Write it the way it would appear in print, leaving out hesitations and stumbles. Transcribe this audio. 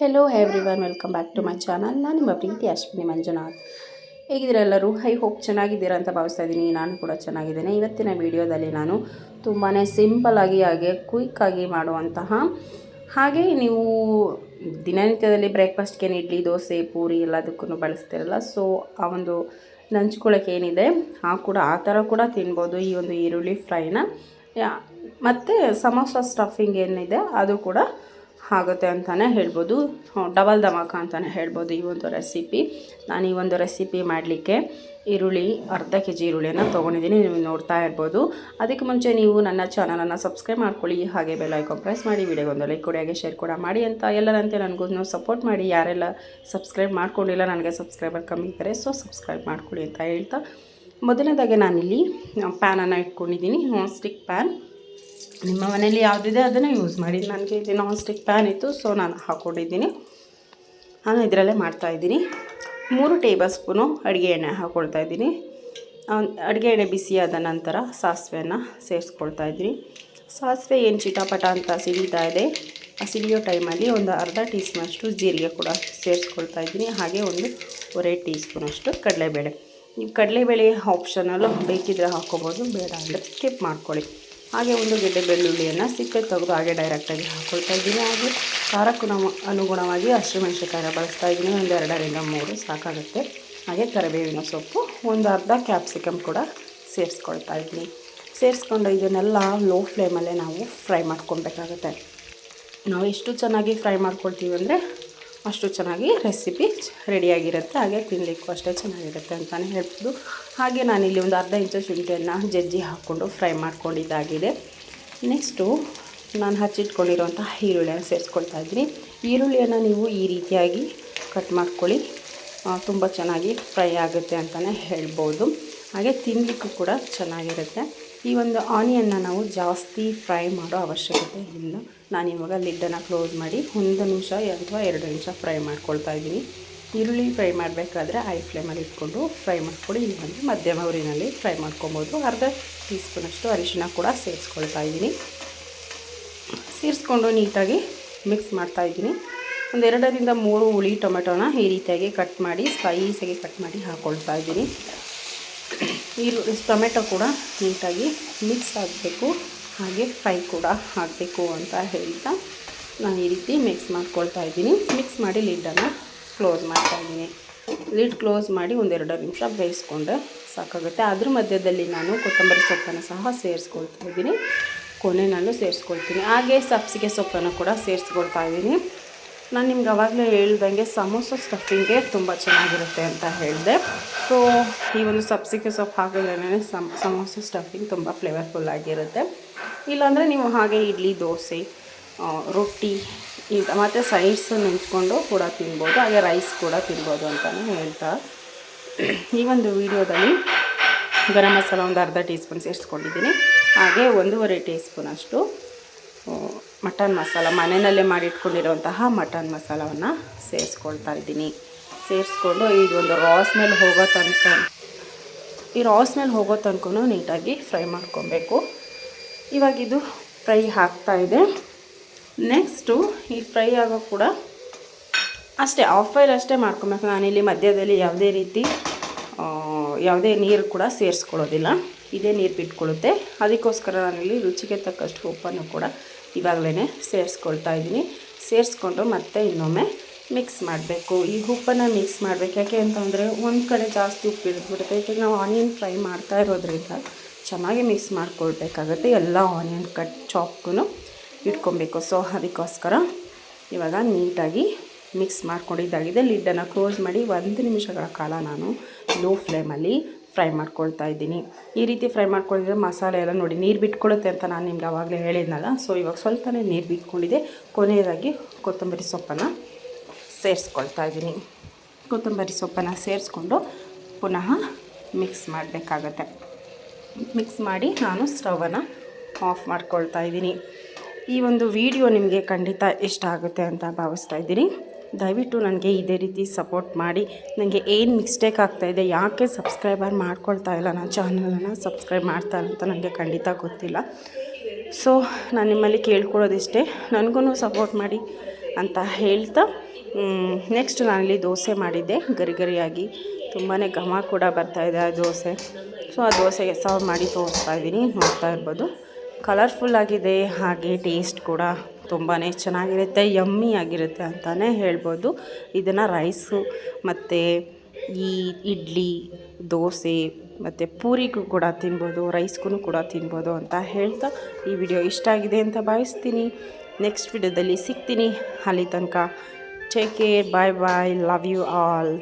Hello everyone, welcome back to my channel. ನಾನು ನಿಮ್ಮ ಪ್ರೀತಿ ಅಶ್ವಿನಿ ಮಂಜುನಾಥ್. ಹೇಗಿದ್ದೀರಾ ಎಲ್ಲರೂ? ಐ ಹೋಪ್ ಚೆನ್ನಾಗಿದ್ದೀರಾ ಅಂತ ಭಾವಿಸ್ತಾ ಇದ್ದೀನಿ. ನಾನು ಕೂಡ ಚೆನ್ನಾಗಿದ್ದೇನೆ. ಇವತ್ತಿನ ವಿಡಿಯೋದಲ್ಲಿ ನಾನು ತುಂಬಾ ಸಿಂಪಲ್ಲಾಗಿ ಹಾಗೆ ಕ್ವಿಕ್ಕಾಗಿ ಮಾಡುವಂತಹ ಹಾಗೆ ನೀವು ದಿನನಿತ್ಯದಲ್ಲಿ ಬ್ರೇಕ್ಫಾಸ್ಟ್ಗೆ ಇಡ್ಲಿ, ದೋಸೆ, ಪೂರಿ ಎಲ್ಲದಕ್ಕೂ ಬಳಸ್ತಿರಲ್ಲ. ಸೊ ಆ ಒಂದು ನಂಚ್ಕೊಳ್ಳೋಕೆ ಏನಿದೆ ಆ ಥರ ಕೂಡ ತಿನ್ಬೋದು ಈ ಒಂದು ಈರುಳ್ಳಿ ಫ್ರೈನ. ಮತ್ತು ಸಮೋಸ ಸ್ಟಫಿಂಗ್ ಏನಿದೆ ಅದು ಕೂಡ ಆಗುತ್ತೆ ಅಂತಲೇ ಹೇಳ್ಬೋದು. ಡಬಲ್ ಧಮಾಕ ಅಂತಲೇ ಹೇಳ್ಬೋದು ಈ ಒಂದು ರೆಸಿಪಿ. ನಾನು ಈ ಒಂದು ರೆಸಿಪಿ ಮಾಡಲಿಕ್ಕೆ ಅರ್ಧ kg ಈರುಳ್ಳಿಯನ್ನು ತೊಗೊಂಡಿದ್ದೀನಿ. ನೀವು ನೋಡ್ತಾ ಇರ್ಬೋದು. ಅದಕ್ಕೆ ಮುಂಚೆ ನೀವು ನನ್ನ ಚಾನಲನ್ನು ಸಬ್ಸ್ಕ್ರೈಬ್ ಮಾಡ್ಕೊಳ್ಳಿ, ಹಾಗೆ ಬೆಲ್ ಐಕಾನ್ ಪ್ರೆಸ್ ಮಾಡಿ, ವಿಡಿಯೋಗೊಂದು ಲೈಕ್ ಕೊಡಿ, ಹಾಗೆ ಶೇರ್ ಕೂಡ ಮಾಡಿ ಅಂತ ಎಲ್ಲರಂತೆ ನನಗೂ ಸಪೋರ್ಟ್ ಮಾಡಿ. ಯಾರೆಲ್ಲ ಸಬ್ಸ್ಕ್ರೈಬ್ ಮಾಡ್ಕೊಂಡಿಲ್ಲ, ನನಗೆ ಸಬ್ಸ್ಕ್ರೈಬರ್ ಕಮ್ಮಿ ಇದ್ದಾರೆ, ಸೊ ಸಬ್ಸ್ಕ್ರೈಬ್ ಮಾಡ್ಕೊಳ್ಳಿ ಅಂತ ಹೇಳ್ತಾ ಮೊದಲನೇದಾಗಿ ನಾನಿಲ್ಲಿ ಪ್ಯಾನನ್ನು ಇಟ್ಕೊಂಡಿದ್ದೀನಿ. Non stick PAN. ನಿಮ್ಮ ಮನೇಲಿ ಯಾವುದಿದೆ ಅದನ್ನು ಯೂಸ್ ಮಾಡಿ. ನನಗೆ ಇದು ನಾನ್ ಸ್ಟಿಕ್ ಪ್ಯಾನ್ ಇತ್ತು, ಸೊ ನಾನು ಹಾಕ್ಕೊಂಡಿದ್ದೀನಿ. ನಾನು ಇದರಲ್ಲೇ ಮಾಡ್ತಾಯಿದ್ದೀನಿ. 3 ಟೇಬಲ್ ಸ್ಪೂನು ಅಡುಗೆ ಎಣ್ಣೆ ಹಾಕ್ಕೊಳ್ತಾ ಇದ್ದೀನಿ. ಅಡುಗೆ ಎಣ್ಣೆ ಬಿಸಿಯಾದ ನಂತರ ಸಾಸಿವೆಯನ್ನು ಸೇರಿಸ್ಕೊಳ್ತಾ ಇದ್ದೀನಿ. ಸಾಸಿವೆ ಏನು ಚಿಟಪಟ ಅಂತ ಸಿಡಿತಾ ಇದೆ. ಆ ಸಿಡಿಯೋ ಟೈಮಲ್ಲಿ ಒಂದು ಅರ್ಧ ಟೀ ಸ್ಪೂನಷ್ಟು ಜೀರಿಗೆ ಕೂಡ ಸೇರಿಸ್ಕೊಳ್ತಾ ಇದ್ದೀನಿ. ಹಾಗೆ 1 ಟೀ ಸ್ಪೂನಷ್ಟು ಕಡಲೆಬೇಳೆ. ನೀವು ಕಡಲೆಬೇಳೆ ಆಪ್ಷನಲ್ಲು, ಬೇಕಿದ್ದರೆ ಹಾಕ್ಕೊಬೋದು, ಬೇಡ ಅಂದರೆ ಸ್ಕಿಪ್ ಮಾಡ್ಕೊಳ್ಳಿ. ಹಾಗೆ 1 ಗೆಡ್ಡೆ ಬೆಳ್ಳುಳ್ಳಿಯನ್ನು ಸಿಪ್ಪೆ ತೆಗೆದು ಹಾಗೆ ಡೈರೆಕ್ಟಾಗಿ ಹಾಕ್ಕೊಳ್ತಾ ಇದ್ದೀನಿ. ಹಾಗೆ ಖಾರಕ್ಕೂ ಅನುಗುಣವಾಗಿ ಹಸಿಮೆಣಸಿನಕಾಯಿನ ಬಳಸ್ತಾ ಇದ್ದೀನಿ. 1 2ರಿಂದ 3 ಸಾಕಾಗುತ್ತೆ. ಹಾಗೆ ಕರಿಬೇವಿನ ಸೊಪ್ಪು, 1 ಅರ್ಧ ಕ್ಯಾಪ್ಸಿಕಮ್ ಕೂಡ ಸೇರಿಸ್ಕೊಳ್ತಾ ಇದ್ದೀನಿ. ಸೇರಿಸ್ಕೊಂಡು ಇದನ್ನೆಲ್ಲ ಲೋ ಫ್ಲೇಮಲ್ಲೇ ನಾವು ಫ್ರೈ ಮಾಡ್ಕೊಬೇಕಾಗುತ್ತೆ. ನಾವು ಎಷ್ಟು ಚೆನ್ನಾಗಿ ಫ್ರೈ ಮಾಡ್ಕೊಳ್ತೀವಿ ಅಂದರೆ ಅಷ್ಟು ಚೆನ್ನಾಗಿ ರೆಸಿಪಿ ರೆಡಿಯಾಗಿರುತ್ತೆ. ಹಾಗೆ ತಿನ್ನಲಿಕ್ಕೂ ಅಷ್ಟೇ ಚೆನ್ನಾಗಿರುತ್ತೆ ಅಂತಲೇ ಹೇಳ್ಬೋದು. ಹಾಗೆ ನಾನಿಲ್ಲಿ 1 ಅರ್ಧ ಇಂಚು ಶುಂಠಿಯನ್ನು ಜಜ್ಜಿ ಹಾಕ್ಕೊಂಡು ಫ್ರೈ ಮಾಡ್ಕೊಂಡಿದ್ದಾಗಿದೆ. ನೆಕ್ಸ್ಟು ನಾನು ಹಚ್ಚಿಟ್ಕೊಂಡಿರೋಂಥ ಈರುಳ್ಳಿಯನ್ನು ಸೇರಿಸ್ಕೊಳ್ತಾ ಇದ್ದೀನಿ. ಈರುಳ್ಳಿಯನ್ನು ನೀವು ಈ ರೀತಿಯಾಗಿ ಕಟ್ ಮಾಡ್ಕೊಳ್ಳಿ, ತುಂಬ ಚೆನ್ನಾಗಿ ಫ್ರೈ ಆಗುತ್ತೆ ಅಂತಲೇ ಹೇಳ್ಬೋದು. ಹಾಗೆ ತಿನ್ನಲಿಕ್ಕೂ ಕೂಡ ಚೆನ್ನಾಗಿರುತ್ತೆ. ಈ ಒಂದು ಆನಿಯನ್ನ ನಾವು ಜಾಸ್ತಿ ಫ್ರೈ ಮಾಡೋ ಅವಶ್ಯಕತೆ ಇಲ್ಲ. ನಾನಿವಾಗ ಲಿಡ್ಡನ್ನು ಕ್ಲೋಸ್ ಮಾಡಿ 1 ನಿಮಿಷ ಅಥವಾ 2 ನಿಮಿಷ ಫ್ರೈ ಮಾಡ್ಕೊಳ್ತಾ ಇದ್ದೀನಿ. ಈರುಳ್ಳಿ ಫ್ರೈ ಮಾಡಬೇಕಾದ್ರೆ ಹೈ ಫ್ಲೇಮಲ್ಲಿ ಇಟ್ಕೊಂಡು ಫ್ರೈ ಮಾಡ್ಕೊಳ್ಳಿ, ಇಲ್ಲಾಂದರೆ ಮಧ್ಯಮ ಉರಿನಲ್ಲಿ ಫ್ರೈ ಮಾಡ್ಕೊಬೋದು. ಅರ್ಧ ಟೀ ಸ್ಪೂನಷ್ಟು ಅರಿಶಿನ ಕೂಡ ಸೇರಿಸ್ಕೊಳ್ತಾ ಇದ್ದೀನಿ. ಸೇರಿಸ್ಕೊಂಡು ನೀಟಾಗಿ ಮಿಕ್ಸ್ ಮಾಡ್ತಾಯಿದ್ದೀನಿ. 1 2ರಿಂದ 3 ಹುಳಿ ಟೊಮೆಟೊನ ಈ ರೀತಿಯಾಗಿ ಕಟ್ ಮಾಡಿ ಸ್ಲೈಸಾಗಿ ಕಟ್ ಮಾಡಿ ಹಾಕ್ಕೊಳ್ತಾ ಇದ್ದೀನಿ. ಟೊಮೆಟೊ ಕೂಡ ನೀಟಾಗಿ ಮಿಕ್ಸ್ ಆಗಬೇಕು, ಹಾಗೆ ಫ್ರೈ ಕೂಡ ಆಗಬೇಕು ಅಂತ ಹೇಳ್ತಾ ನಾನು ಈ ರೀತಿ ಮಿಕ್ಸ್ ಮಾಡ್ಕೊಳ್ತಾ ಇದ್ದೀನಿ. ಮಿಕ್ಸ್ ಮಾಡಿ ಲಿಡ್ಡನ್ನು ಕ್ಲೋಸ್ ಮಾಡ್ತಾಯಿದ್ದೀನಿ. ಲಿಡ್ ಕ್ಲೋಸ್ ಮಾಡಿ 1 2 ನಿಮಿಷ ಬೇಯಿಸ್ಕೊಂಡ್ರೆ ಸಾಕಾಗುತ್ತೆ. ಅದ್ರ ಮಧ್ಯದಲ್ಲಿ ನಾನು ಕೊತ್ತಂಬರಿ ಸೊಪ್ಪನ್ನು ಸಹ ಸೇರಿಸ್ಕೊಳ್ತಾ ಇದ್ದೀನಿ, ಕೊನೆಯಲ್ಲೂ ಸೇರಿಸ್ಕೊಳ್ತೀನಿ. ಹಾಗೆ ಸಬ್ಸಿಗೆ ಸೊಪ್ಪನ್ನು ಕೂಡ ಸೇರಿಸ್ಕೊಳ್ತಾ ಇದ್ದೀನಿ. ನಾನು ನಿಮ್ಗೆ ಆವಾಗಲೇ ಹೇಳ್ದಂಗೆ ಸಮೋಸ ಸ್ಟಫಿಂಗ್ಗೆ ತುಂಬ ಚೆನ್ನಾಗಿರುತ್ತೆ ಅಂತ ಹೇಳಿದೆ. ಸೊ ಈ ಒಂದು ಸಬ್ಸಿಗೆ ಸೊಪ್ಪು ಹಾಕಿದ್ರೇ ಸಮೋಸ ಸ್ಟಫಿಂಗ್ ತುಂಬ ಫ್ಲೇವರ್ಫುಲ್ಲಾಗಿರುತ್ತೆ. ಇಲ್ಲಾಂದರೆ ನೀವು ಹಾಗೆ ಇಡ್ಲಿ, ದೋಸೆ, ರೊಟ್ಟಿ ಮತ್ತು ಸೈಡ್ಸ್ ನೆಂಚ್ಕೊಂಡು ಕೂಡ ತಿನ್ಬೋದು. ಹಾಗೆ ರೈಸ್ ಕೂಡ ತಿನ್ಬೋದು ಅಂತಲೇ ಹೇಳ್ತಾ ಈ ಒಂದು ವಿಡಿಯೋದಲ್ಲಿ ಗರಂ ಮಸಾಲ 1 ಅರ್ಧ ಟೀ ಸ್ಪೂನ್ ಸೇರಿಸ್ಕೊಂಡಿದ್ದೀನಿ. ಹಾಗೆ 1.5 ಟೀ ಸ್ಪೂನಷ್ಟು ಮಟನ್ ಮಸಾಲ, ಮನೆಯಲ್ಲೇ ಮಾಡಿಟ್ಕೊಂಡಿರೋಂತಹ ಮಟನ್ ಮಸಾಲವನ್ನು ಸೇರಿಸ್ಕೊಳ್ತಾ ಇದ್ದೀನಿ. ಸೇರಿಸ್ಕೊಂಡು ಇದೊಂದು ರಾ ಸ್ಮೆಲ್ ಹೋಗೋ ತನಕ ನೀಟಾಗಿ ಫ್ರೈ ಮಾಡ್ಕೊಬೇಕು. ಇವಾಗ ಇದು ಫ್ರೈ ಆಗ್ತಾಯಿದೆ. ನೆಕ್ಸ್ಟು ಈ ಫ್ರೈ ಆಗೋ ಕೂಡ ಅಷ್ಟೇ ಆಫ್ ಆಯಿಲ್ ಅಷ್ಟೇ ಮಾಡ್ಕೊಬೇಕು. ನಾನಿಲ್ಲಿ ಮಧ್ಯದಲ್ಲಿ ಯಾವುದೇ ನೀರು ಕೂಡ ಸೇರಿಸ್ಕೊಳ್ಳೋದಿಲ್ಲ, ಇದೇ ನೀರು ಬಿಟ್ಕೊಳ್ಳುತ್ತೆ. ಅದಕ್ಕೋಸ್ಕರ ನಾನಿಲ್ಲಿ ರುಚಿಗೆ ತಕ್ಕಷ್ಟು ಉಪ್ಪನ್ನು ಕೂಡ ಇವಾಗಲೇ ಸೇರಿಸ್ಕೊಳ್ತಾ ಇದ್ದೀನಿ. ಸೇರಿಸ್ಕೊಂಡು ಮತ್ತೆ ಇನ್ನೊಮ್ಮೆ ಮಿಕ್ಸ್ ಮಾಡಬೇಕು. ಈ ಉಪ್ಪನ್ನು ಮಿಕ್ಸ್ ಮಾಡಬೇಕು. ಯಾಕೆ ಅಂತಂದರೆ ಒಂದು ಕಡೆ ಜಾಸ್ತಿ ಉಪ್ಪು ಇಳಿದ್ಬಿಡುತ್ತೆ. ಯಾಕೆಂದರೆ ನಾವು ಆನಿಯನ್ ಫ್ರೈ ಮಾಡ್ತಾ ಇರೋದ್ರಿಂದ ಚೆನ್ನಾಗಿ ಮಿಕ್ಸ್ ಮಾಡ್ಕೊಳ್ಬೇಕಾಗತ್ತೆ. ಎಲ್ಲ ಆನಿಯನ್ ಚಾಪ್ಗೂ ಇಟ್ಕೊಬೇಕು. ಸೊ ಅದಕ್ಕೋಸ್ಕರ ಇವಾಗ ನೀಟಾಗಿ ಮಿಕ್ಸ್ ಮಾಡ್ಕೊಂಡಿದ್ದಾಗಿದೆ. ಲಿಡ್ಡನ್ನು ಕ್ಲೋಸ್ ಮಾಡಿ 1 ನಿಮಿಷಗಳ ಕಾಲ ನಾನು ಲೋ ಫ್ಲೇಮಲ್ಲಿ ಫ್ರೈ ಮಾಡ್ಕೊಳ್ತಾ ಇದ್ದೀನಿ. ಈ ರೀತಿ ಫ್ರೈ ಮಾಡ್ಕೊಂಡಿದ್ರೆ ಮಸಾಲೆ ಎಲ್ಲ ನೋಡಿ ನೀರು ಬಿಟ್ಕೊಳ್ಳುತ್ತೆ ಅಂತ ನಾನು ನಿಮ್ಗೆ ಆವಾಗಲೇ ಹೇಳಿದ್ನಲ್ಲ. ಸೊ ಇವಾಗ ಸ್ವಲ್ಪನೇ ನೀರು ಬಿಟ್ಕೊಂಡಿದೆ. ಕೊನೆಯದಾಗಿ ಕೊತ್ತಂಬರಿ ಸೊಪ್ಪನ್ನು ಸೇರಿಸ್ಕೊಳ್ತಾ ಇದ್ದೀನಿ. ಕೊತ್ತಂಬರಿ ಸೊಪ್ಪನ್ನು ಸೇರಿಸ್ಕೊಂಡು ಪುನಃ ಮಿಕ್ಸ್ ಮಾಡಬೇಕಾಗತ್ತೆ. ಮಿಕ್ಸ್ ಮಾಡಿ ನಾನು ಸ್ಟವನ್ನು ಆಫ್ ಮಾಡ್ಕೊಳ್ತಾ ಇದ್ದೀನಿ. ಈ ಒಂದು ವಿಡಿಯೋ ನಿಮಗೆ ಖಂಡಿತ ಇಷ್ಟ ಆಗುತ್ತೆ ಅಂತ ಭಾವಿಸ್ತಾ ಇದ್ದೀನಿ. ದಯವಿಟ್ಟು ನನಗೆ ಇದೇ ರೀತಿ ಸಪೋರ್ಟ್ ಮಾಡಿ. ನನಗೆ ಏನು ಮಿಸ್ಟೇಕ್ ಆಗ್ತಾಯಿದೆ, ಯಾಕೆ ಸಬ್ಸ್ಕ್ರೈಬರ್ ಮಾಡ್ಕೊಳ್ತಾ ಇಲ್ಲ, ನಾನು ಚಾನಲನ್ನು ಸಬ್ಸ್ಕ್ರೈಬ್ ಮಾಡ್ತಾ ಇಲ್ಲ ಅಂತ ನನಗೆ ಖಂಡಿತ ಗೊತ್ತಿಲ್ಲ. ಸೊ ನಾನು ನಿಮ್ಮಲ್ಲಿ ಕೇಳ್ಕೊಳ್ಳೋದಿಷ್ಟೇ, ನನಗೂ ಸಪೋರ್ಟ್ ಮಾಡಿ. ಅಂತ ಹೇಳ್ತಾ ನೆಕ್ಸ್ಟ್ ನಾನಿಲ್ಲಿ ದೋಸೆ ಮಾಡಿದ್ದೆ ಗರಿಗರಿಯಾಗಿ, ತುಂಬಾ ಘಮ ಕೂಡ ಬರ್ತಾಯಿದೆ ಆ ದೋಸೆ. ಸೊ ಆ ದೋಸೆಗೆ ಸರ್ವ್ ಮಾಡಿ ತೋರಿಸ್ತಾ ಇದ್ದೀನಿ, ನೋಡ್ತಾ ಇರ್ಬೋದು. ಕಲರ್ಫುಲ್ ಆಗಿದೆ, ಹಾಗೆ ಟೇಸ್ಟ್ ಕೂಡ ತುಂಬಾ ಚೆನ್ನಾಗಿರುತ್ತೆ, ಯಮ್ಮಿ ಆಗಿರುತ್ತೆ ಅಂತಲೇ ಹೇಳ್ಬೋದು. ಇದನ್ನು ರೈಸು ಮತ್ತು ಈ ಇಡ್ಲಿ, ದೋಸೆ ಮತ್ತು ಪೂರಿಗೂ ಕೂಡ ತಿನ್ಬೋದು, ರೈಸ್ಗೂ ಕೂಡ ತಿನ್ಬೋದು ಅಂತ ಹೇಳ್ತಾ ಈ ವಿಡಿಯೋ ಇಷ್ಟ ಆಗಿದೆ ಅಂತ ಭಾವಿಸ್ತೀನಿ. ನೆಕ್ಸ್ಟ್ ವಿಡಿಯೋದಲ್ಲಿ ಸಿಗ್ತೀನಿ. ಅಲ್ಲಿ ತನಕ take care, bye bye, love you all.